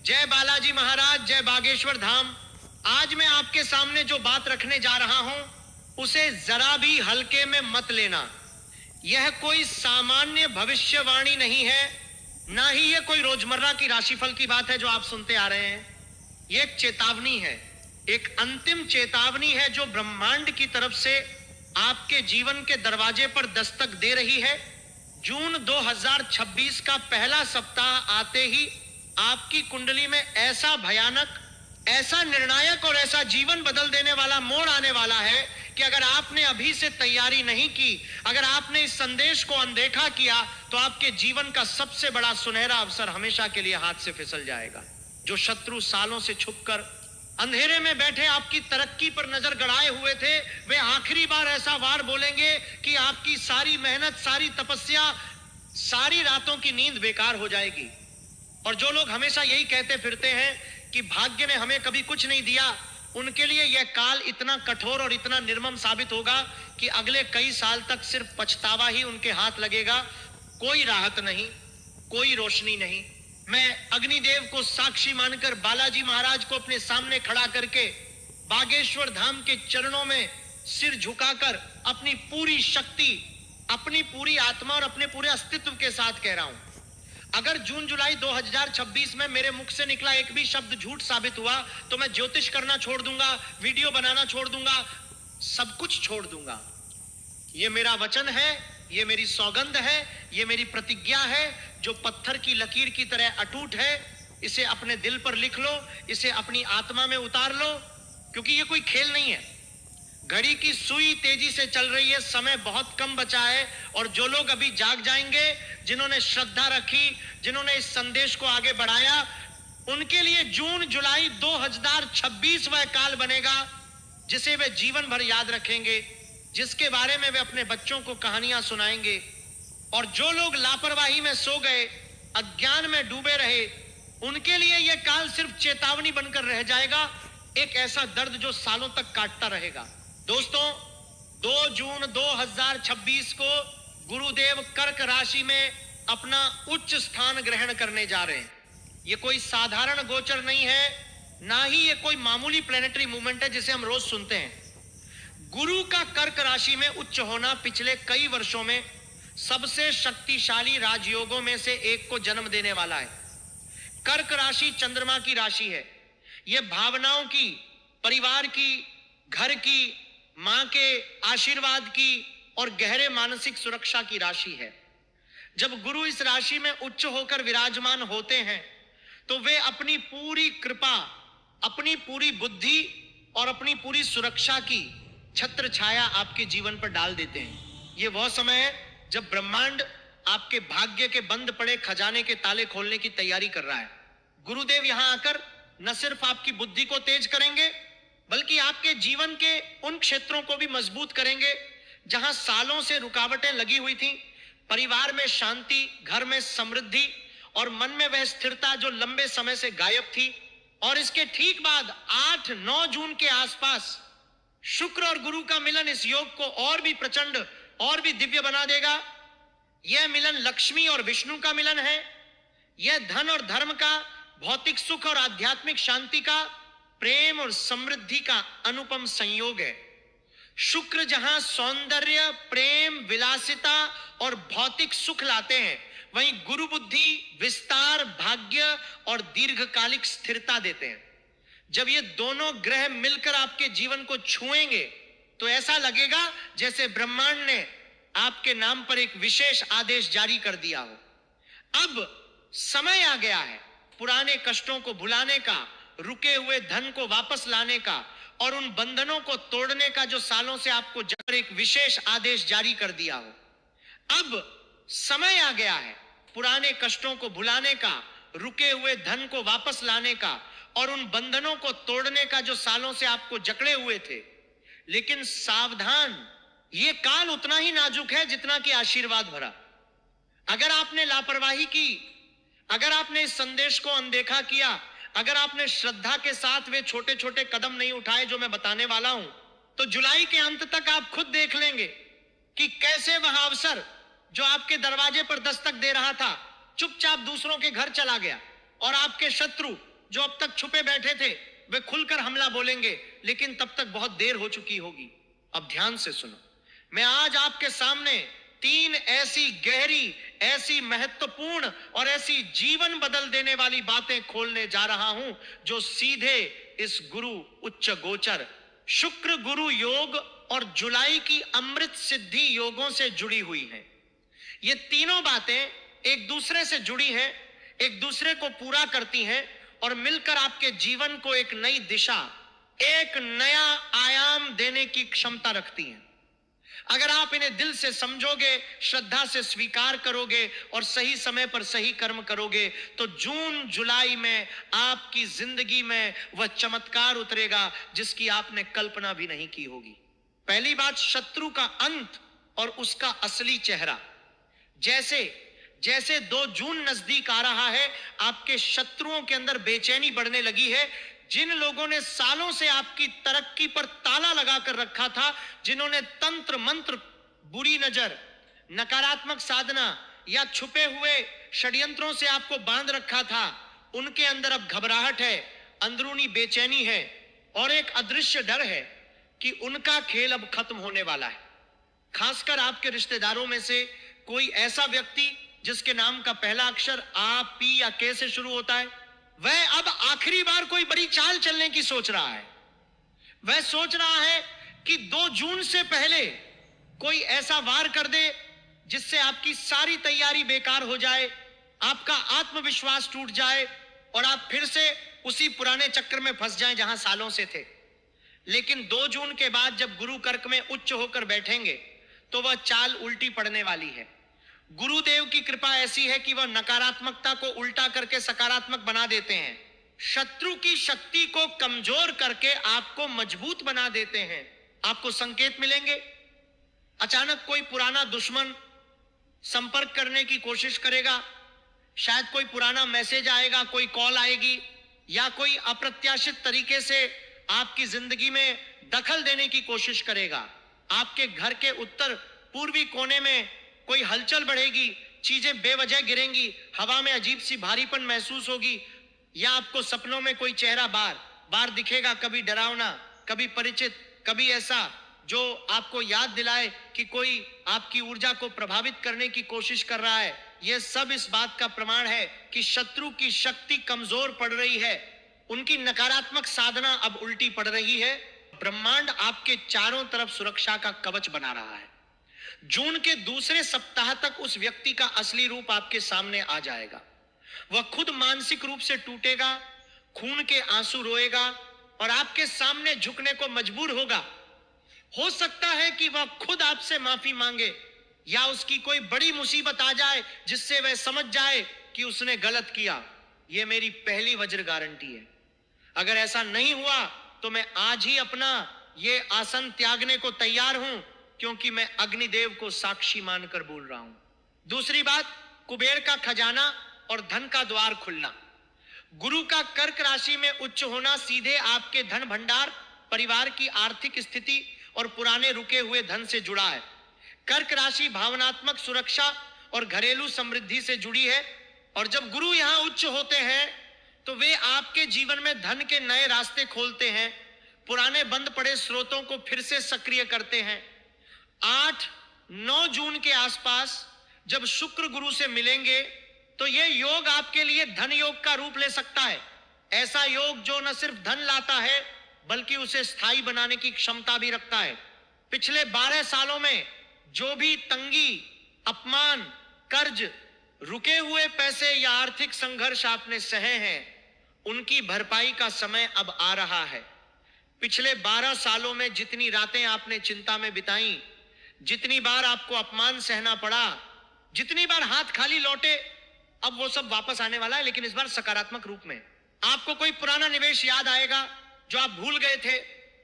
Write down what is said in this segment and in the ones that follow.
जय बालाजी महाराज, जय बागेश्वर धाम। आज मैं आपके सामने जो बात रखने जा रहा हूं उसे जरा भी हल्के में मत लेना। यह कोई सामान्य भविष्यवाणी नहीं है, ना ही यह कोई रोजमर्रा की राशिफल की बात है जो आप सुनते आ रहे हैं। यह एक चेतावनी है, एक अंतिम चेतावनी है जो ब्रह्मांड की तरफ से आपके जीवन के दरवाजे पर दस्तक दे रही है। जून 2026 का पहला सप्ताह आते ही आपकी कुंडली में ऐसा भयानक, ऐसा निर्णायक और ऐसा जीवन बदल देने वाला मोड़ आने वाला है कि अगर आपने अभी से तैयारी नहीं की, अगर आपने इस संदेश को अनदेखा किया, तो आपके जीवन का सबसे बड़ा सुनहरा अवसर हमेशा के लिए हाथ से फिसल जाएगा। जो शत्रु सालों से छुपकर अंधेरे में बैठे आपकी तरक्की पर नजर गड़ाए हुए थे, वे आखिरी बार ऐसा वार बोलेंगे कि आपकी सारी मेहनत, सारी तपस्या, सारी रातों की नींद बेकार हो जाएगी। और जो लोग हमेशा यही कहते फिरते हैं कि भाग्य ने हमें कभी कुछ नहीं दिया, उनके लिए यह काल इतना कठोर और इतना निर्मम साबित होगा कि अगले कई साल तक सिर्फ पछतावा ही उनके हाथ लगेगा। कोई राहत नहीं, कोई रोशनी नहीं। मैं अग्निदेव को साक्षी मानकर बालाजी महाराज को अपने सामने खड़ा करके बागेश्वर धाम के चरणों में सिर झुकाकर अपनी पूरी शक्ति, अपनी पूरी आत्मा और अपने पूरे अस्तित्व के साथ कह रहा हूं, अगर जून जुलाई 2026 में मेरे मुख से निकला एक भी शब्द झूठ साबित हुआ तो मैं ज्योतिष करना छोड़ दूंगा, वीडियो बनाना छोड़ दूंगा, सब कुछ छोड़ दूंगा। यह मेरा वचन है, यह मेरी सौगंध है, यह मेरी प्रतिज्ञा है जो पत्थर की लकीर की तरह अटूट है। इसे अपने दिल पर लिख लो, इसे अपनी आत्मा में उतार लो, क्योंकि यह कोई खेल नहीं है। घड़ी की सुई तेजी से चल रही है, समय बहुत कम बचा है, और जो लोग अभी जाग जाएंगे, जिन्होंने श्रद्धा रखी, जिन्होंने इस संदेश को आगे बढ़ाया, उनके लिए जून जुलाई 2026 वह काल बनेगा जिसे वे जीवन भर याद रखेंगे, जिसके बारे में वे अपने बच्चों को कहानियां सुनाएंगे। और जो लोग लापरवाही में सो गए, अज्ञान में डूबे रहे, उनके लिए यह काल सिर्फ चेतावनी बनकर रह जाएगा, एक ऐसा दर्द जो सालों तक काटता रहेगा। दोस्तों, 2 जून 2026 को गुरुदेव कर्क राशि में अपना उच्च स्थान ग्रहण करने जा रहे हैं। यह कोई साधारण गोचर नहीं है, ना ही यह कोई मामूली प्लेनेटरी मूवमेंट है जिसे हम रोज सुनते हैं। गुरु का कर्क राशि में उच्च होना पिछले कई वर्षों में सबसे शक्तिशाली राजयोगों में से एक को जन्म देने वाला है। कर्क राशि चंद्रमा की राशि है। यह भावनाओं की, परिवार की, घर की, मां के आशीर्वाद की और गहरे मानसिक सुरक्षा की राशि है। जब गुरु इस राशि में उच्च होकर विराजमान होते हैं तो वे अपनी पूरी कृपा, अपनी पूरी बुद्धि और अपनी पूरी सुरक्षा की छत्र छाया आपके जीवन पर डाल देते हैं। यह वह समय है जब ब्रह्मांड आपके भाग्य के बंद पड़े खजाने के ताले खोलने की तैयारी कर रहा है। गुरुदेव यहां आकर न सिर्फ आपकी बुद्धि को तेज करेंगे, बल्कि आपके जीवन के उन क्षेत्रों को भी मजबूत करेंगे जहां सालों से रुकावटें लगी हुई थीं। परिवार में शांति, घर में समृद्धि और मन में वह स्थिरता जो लंबे समय से गायब थी। और इसके ठीक बाद 8-9 जून के आसपास शुक्र और गुरु का मिलन इस योग को और भी प्रचंड और भी दिव्य बना देगा। यह मिलन लक्ष्मी और विष्णु का मिलन है। यह धन और धर्म का, भौतिक सुख और आध्यात्मिक शांति का, प्रेम और समृद्धि का अनुपम संयोग है। शुक्र जहां सौंदर्य, प्रेम, विलासिता और भौतिक सुख लाते हैं, वहीं गुरु बुद्धि, विस्तार, भाग्य और दीर्घकालिक स्थिरता देते हैं। जब ये दोनों ग्रह मिलकर आपके जीवन को छुएंगे तो ऐसा लगेगा जैसे ब्रह्मांड ने आपके नाम पर एक विशेष आदेश जारी कर दिया हो। अब समय आ गया है पुराने कष्टों को भुलाने का, रुके हुए धन को वापस लाने का और उन बंधनों को तोड़ने का जो सालों से आपको जबर एक विशेष आदेश जारी कर दिया हो। अब समय आ गया है पुराने कष्टों को भुलाने का, रुके हुए धन को वापस लाने का और उन बंधनों को तोड़ने का जो सालों से आपको जकड़े हुए थे। लेकिन सावधान, यह काल उतना ही नाजुक है जितना कि आशीर्वाद भरा। अगर आपने लापरवाही की, अगर आपने इस संदेश को अनदेखा किया, अगर आपने श्रद्धा के साथ वे छोटे छोटे कदम नहीं उठाए जो मैं बताने वाला हूं, तो जुलाई के अंत तक आप खुद देख लेंगे कि कैसे वह अवसर जो आपके दरवाजे पर दस्तक दे रहा था चुपचाप दूसरों के घर चला गया और आपके शत्रु जो अब तक छुपे बैठे थे वे खुलकर हमला बोलेंगे, लेकिन तब तक बहुत देर हो चुकी होगी। अब ध्यान से सुनो, मैं आज आपके सामने 3 ऐसी गहरी, ऐसी महत्वपूर्ण और ऐसी जीवन बदल देने वाली बातें खोलने जा रहा हूं, जो सीधे इस गुरु उच्च गोचर शुक्र गुरु योग और जुलाई की अमृत सिद्धि योगों से जुड़ी हुई हैं। ये तीनों बातें एक दूसरे से जुड़ी हैं, एक दूसरे को पूरा करती हैं और मिलकर आपके जीवन को एक नई दिशा, एक नया आयाम देने की क्षमता रखती हैं। अगर आप इन्हें दिल से समझोगे, श्रद्धा से स्वीकार करोगे और सही समय पर सही कर्म करोगे, तो जून जुलाई में आपकी जिंदगी में वह चमत्कार उतरेगा जिसकी आपने कल्पना भी नहीं की होगी। पहली बात, शत्रु का अंत और उसका असली चेहरा। जैसे जैसे 2 जून नजदीक आ रहा है, आपके शत्रुओं के अंदर बेचैनी बढ़ने लगी है। जिन लोगों ने सालों से आपकी तरक्की पर ताला लगाकर रखा था, जिन्होंने तंत्र मंत्र, बुरी नजर, नकारात्मक साधना या छुपे हुए षड्यंत्रों से आपको बांध रखा था, उनके अंदर अब घबराहट है, अंदरूनी बेचैनी है और एक अदृश्य डर है कि उनका खेल अब खत्म होने वाला है। खासकर आपके रिश्तेदारों में से कोई ऐसा व्यक्ति जिसके नाम का पहला अक्षर आ, पी या के से शुरू होता है, वह अब आखिरी बार कोई बड़ी चाल चलने की सोच रहा है। वह सोच रहा है कि 2 जून से पहले कोई ऐसा वार कर दे जिससे आपकी सारी तैयारी बेकार हो जाए, आपका आत्मविश्वास टूट जाए और आप फिर से उसी पुराने चक्कर में फंस जाएं जहां सालों से थे। लेकिन 2 जून के बाद जब गुरु कर्क में उच्च होकर बैठेंगे तो वह चाल उल्टी पड़ने वाली है। गुरुदेव की कृपा ऐसी है कि वह नकारात्मकता को उल्टा करके सकारात्मक बना देते हैं, शत्रु की शक्ति को कमजोर करके आपको मजबूत बना देते हैं। आपको संकेत मिलेंगे, अचानक कोई पुराना दुश्मन संपर्क करने की कोशिश करेगा, शायद कोई पुराना मैसेज आएगा, कोई कॉल आएगी या कोई अप्रत्याशित तरीके से आपकी जिंदगी में दखल देने की कोशिश करेगा। आपके घर के उत्तर पूर्वी कोने में कोई हलचल बढ़ेगी, चीजें बेवजह गिरेंगी, हवा में अजीब सी भारीपन महसूस होगी या आपको सपनों में कोई चेहरा बार बार दिखेगा, कभी डरावना, कभी परिचित, कभी ऐसा जो आपको याद दिलाए कि कोई आपकी ऊर्जा को प्रभावित करने की कोशिश कर रहा है। यह सब इस बात का प्रमाण है कि शत्रु की शक्ति कमजोर पड़ रही है, उनकी नकारात्मक साधना अब उल्टी पड़ रही है। ब्रह्मांड आपके चारों तरफ सुरक्षा का कवच बना रहा है। जून के दूसरे सप्ताह तक उस व्यक्ति का असली रूप आपके सामने आ जाएगा। वह खुद मानसिक रूप से टूटेगा, खून के आंसू रोएगा और आपके सामने झुकने को मजबूर होगा। हो सकता है कि वह खुद आपसे माफी मांगे या उसकी कोई बड़ी मुसीबत आ जाए जिससे वह समझ जाए कि उसने गलत किया। यह मेरी पहली वज्र गारंटी है। अगर ऐसा नहीं हुआ तो मैं आज ही अपना यह आसन त्यागने को तैयार हूं, क्योंकि मैं अग्निदेव को साक्षी मानकर बोल रहा हूं। दूसरी बात, कुबेर का खजाना और धन का द्वार खुलना। गुरु का कर्क राशि में उच्च होना सीधे आपके धन भंडार, परिवार की आर्थिक स्थिति और पुराने रुके हुए धन से जुड़ा है। कर्क राशि भावनात्मक सुरक्षा और घरेलू समृद्धि से जुड़ी है और जब गुरु यहां उच्च होते हैं तो वे आपके जीवन में धन के नए रास्ते खोलते हैं, पुराने बंद पड़े स्रोतों को फिर से सक्रिय करते हैं। 8-9 जून के आसपास जब शुक्र गुरु से मिलेंगे तो यह योग आपके लिए धन योग का रूप ले सकता है। ऐसा योग जो न सिर्फ धन लाता है बल्कि उसे स्थायी बनाने की क्षमता भी रखता है। पिछले 12 सालों में जो भी तंगी, अपमान, कर्ज, रुके हुए पैसे या आर्थिक संघर्ष आपने सहे हैं, उनकी भरपाई का समय अब आ रहा है। पिछले 12 सालों में जितनी रातें आपने चिंता में बिताई, जितनी बार आपको अपमान सहना पड़ा, जितनी बार हाथ खाली लौटे, अब वो सब वापस आने वाला है, लेकिन इस बार सकारात्मक रूप में। आपको कोई पुराना निवेश याद आएगा जो आप भूल गए थे,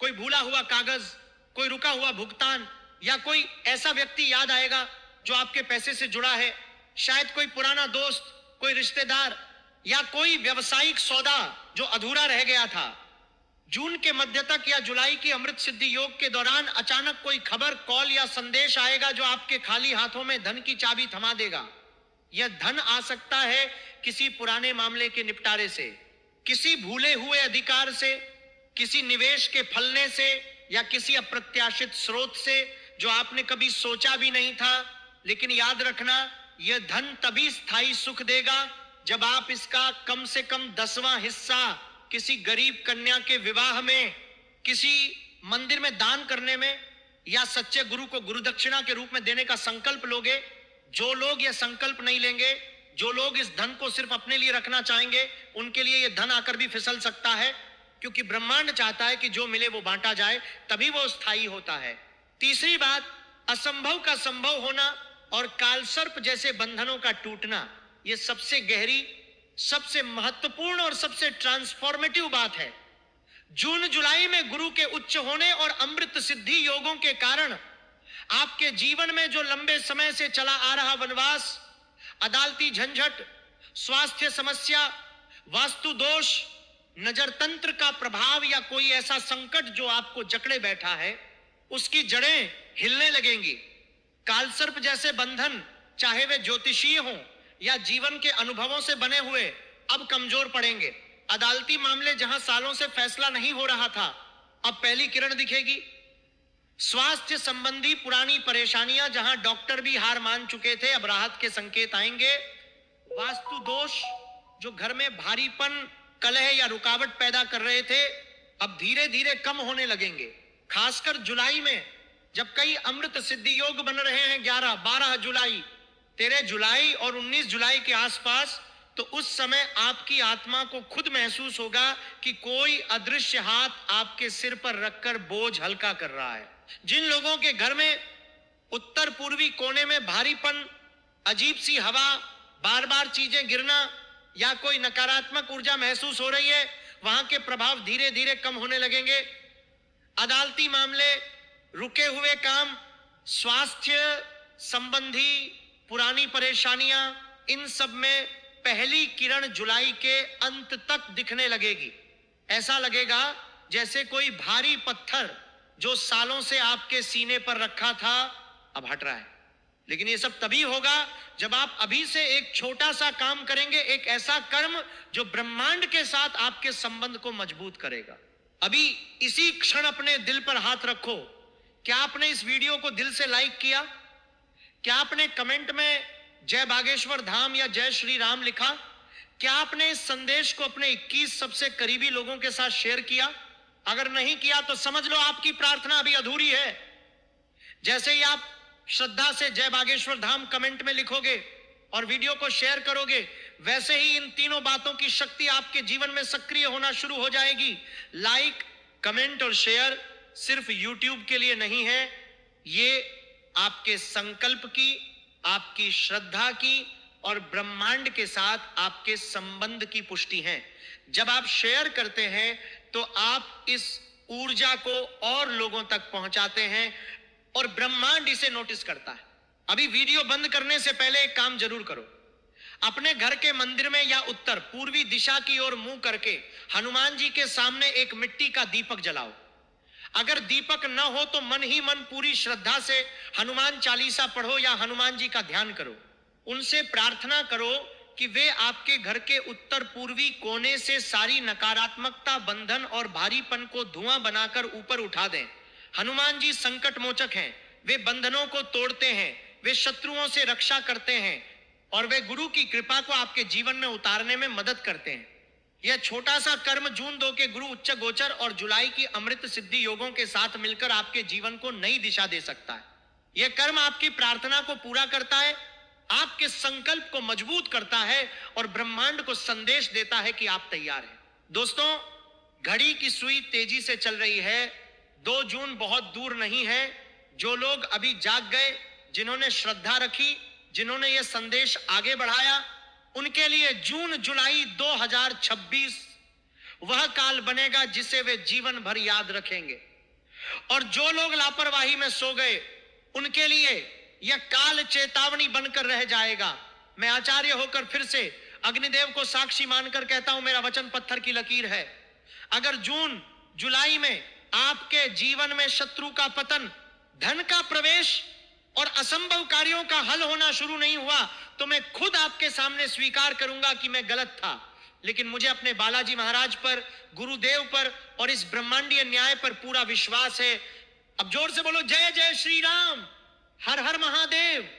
कोई भूला हुआ कागज, कोई रुका हुआ भुगतान या कोई ऐसा व्यक्ति याद आएगा जो आपके पैसे से जुड़ा है। शायद कोई पुराना दोस्त, कोई रिश्तेदार या कोई व्यवसायिक सौदा जो अधूरा रह गया था। जून के मध्य तक या जुलाई की अमृत सिद्धि योग के दौरान अचानक कोई खबर, कॉल या संदेश आएगा जो आपके खाली हाथों में धन की चाबी थमा देगा। यह धन आ सकता है किसी पुराने मामले के निपटारे से, किसी भूले हुए अधिकार से, किसी निवेश के फलने से या किसी अप्रत्याशित स्रोत से जो आपने कभी सोचा भी नहीं था। लेकिन याद रखना, यह धन तभी स्थायी सुख देगा जब आप इसका कम से कम 10वां हिस्सा किसी गरीब कन्या के विवाह में, किसी मंदिर में दान करने में या सच्चे गुरु को गुरुदक्षिणा के रूप में देने का संकल्प लोगे। जो लोग यह संकल्प नहीं लेंगे, जो लोग इस धन को सिर्फ अपने लिए रखना चाहेंगे, उनके लिए यह धन आकर भी फिसल सकता है, क्योंकि ब्रह्मांड चाहता है कि जो मिले वो बांटा जाए, तभी वो स्थायी होता है। तीसरी बात, असंभव का संभव होना और कालसर्प जैसे बंधनों का टूटना, यह सबसे गहरी, सबसे महत्वपूर्ण और सबसे ट्रांसफॉर्मेटिव बात है। जून जुलाई में गुरु के उच्च होने और अमृत सिद्धि योगों के कारण आपके जीवन में जो लंबे समय से चला आ रहा वनवास, अदालती झंझट, स्वास्थ्य समस्या, वास्तु दोष, नजर तंत्र का प्रभाव या कोई ऐसा संकट जो आपको जकड़े बैठा है, उसकी जड़ें हिलने लगेंगी। कालसर्प जैसे बंधन, चाहे वे ज्योतिषीय हों या जीवन के अनुभवों से बने हुए, अब कमजोर पड़ेंगे। अदालती मामले जहां सालों से फैसला नहीं हो रहा था, अब पहली किरण दिखेगी। स्वास्थ्य संबंधी पुरानी परेशानियां जहां डॉक्टर भी हार मान चुके थे, अब राहत के संकेत आएंगे। वास्तु दोष जो घर में भारीपन, कलह या रुकावट पैदा कर रहे थे, अब धीरे धीरे कम होने लगेंगे। खासकर जुलाई में जब कई अमृत सिद्धि योग बन रहे हैं, 11, 12 जुलाई, 13 जुलाई और 19 जुलाई के आसपास, तो उस समय आपकी आत्मा को खुद महसूस होगा कि कोई अदृश्य हाथ आपके सिर पर रखकर बोझ हल्का कर रहा है। जिन लोगों के घर में उत्तर पूर्वी कोने में भारीपन, अजीब सी हवा, बार बार चीजें गिरना या कोई नकारात्मक ऊर्जा महसूस हो रही है, वहां के प्रभाव धीरे धीरे कम होने लगेंगे। अदालती मामले, रुके हुए काम, स्वास्थ्य संबंधी पुरानी परेशानियां, इन सब में पहली किरण जुलाई के अंत तक दिखने लगेगी। ऐसा लगेगा जैसे कोई भारी पत्थर जो सालों से आपके सीने पर रखा था, अब हट रहा है। लेकिन ये सब तभी होगा जब आप अभी से एक छोटा सा काम करेंगे, एक ऐसा कर्म जो ब्रह्मांड के साथ आपके संबंध को मजबूत करेगा। अभी इसी क्षण अपने दिल पर हाथ रखो। क्या आपने इस वीडियो को दिल से लाइक किया? क्या आपने कमेंट में जय बागेश्वर धाम या जय श्री राम लिखा? क्या आपने इस संदेश को अपने 21 सबसे करीबी लोगों के साथ शेयर किया? अगर नहीं किया तो समझ लो आपकी प्रार्थना अभी अधूरी है। जैसे ही आप श्रद्धा से जय बागेश्वर धाम कमेंट में लिखोगे और वीडियो को शेयर करोगे, वैसे ही इन तीनों बातों की शक्ति आपके जीवन में सक्रिय होना शुरू हो जाएगी। लाइक, कमेंट और शेयर सिर्फ YouTube के लिए नहीं है, ये आपके संकल्प की, आपकी श्रद्धा की और ब्रह्मांड के साथ आपके संबंध की पुष्टि है। जब आप शेयर करते हैं तो आप इस ऊर्जा को और लोगों तक पहुंचाते हैं और ब्रह्मांड इसे नोटिस करता है। अभी वीडियो बंद करने से पहले एक काम जरूर करो। अपने घर के मंदिर में या उत्तर पूर्वी दिशा की ओर मुंह करके हनुमान जी के सामने एक मिट्टी का दीपक जलाओ। अगर दीपक न हो तो मन ही मन पूरी श्रद्धा से हनुमान चालीसा पढ़ो या हनुमान जी का ध्यान करो। उनसे प्रार्थना करो कि वे आपके घर के उत्तर पूर्वी कोने से सारी नकारात्मकता, बंधन और भारीपन को धुआं बनाकर ऊपर उठा दें। हनुमान जी संकट मोचक हैं, वे बंधनों को तोड़ते हैं, वे शत्रुओं से रक्षा करते हैं और वे गुरु की कृपा को आपके जीवन में उतारने में मदद करते हैं। यह छोटा सा कर्म जून 2 के गुरु उच्च गोचर और जुलाई की अमृत सिद्धि योगों के साथ मिलकर आपके जीवन को नई दिशा दे सकता है। यह कर्म आपकी प्रार्थना को पूरा करता है, आपके संकल्प को मजबूत करता है और ब्रह्मांड को संदेश देता है कि आप तैयार हैं। दोस्तों, घड़ी की सुई तेजी से चल रही है। 2 जून बहुत दूर नहीं है। जो लोग अभी जाग गए, जिन्होंने श्रद्धा रखी, जिन्होंने यह संदेश आगे बढ़ाया, उनके लिए जून जुलाई 2026 वह काल बनेगा जिसे वे जीवन भर याद रखेंगे। और जो लोग लापरवाही में सो गए, उनके लिए यह काल चेतावनी बनकर रह जाएगा। मैं आचार्य होकर फिर से अग्निदेव को साक्षी मानकर कहता हूं, मेरा वचन पत्थर की लकीर है। अगर जून जुलाई में आपके जीवन में शत्रु का पतन, धन का प्रवेश और असंभव कार्यों का हल होना शुरू नहीं हुआ, तो मैं खुद आपके सामने स्वीकार करूंगा कि मैं गलत था। लेकिन मुझे अपने बालाजी महाराज पर, गुरुदेव पर और इस ब्रह्मांडीय न्याय पर पूरा विश्वास है। अब जोर से बोलो, जय जय श्री राम, हर हर महादेव।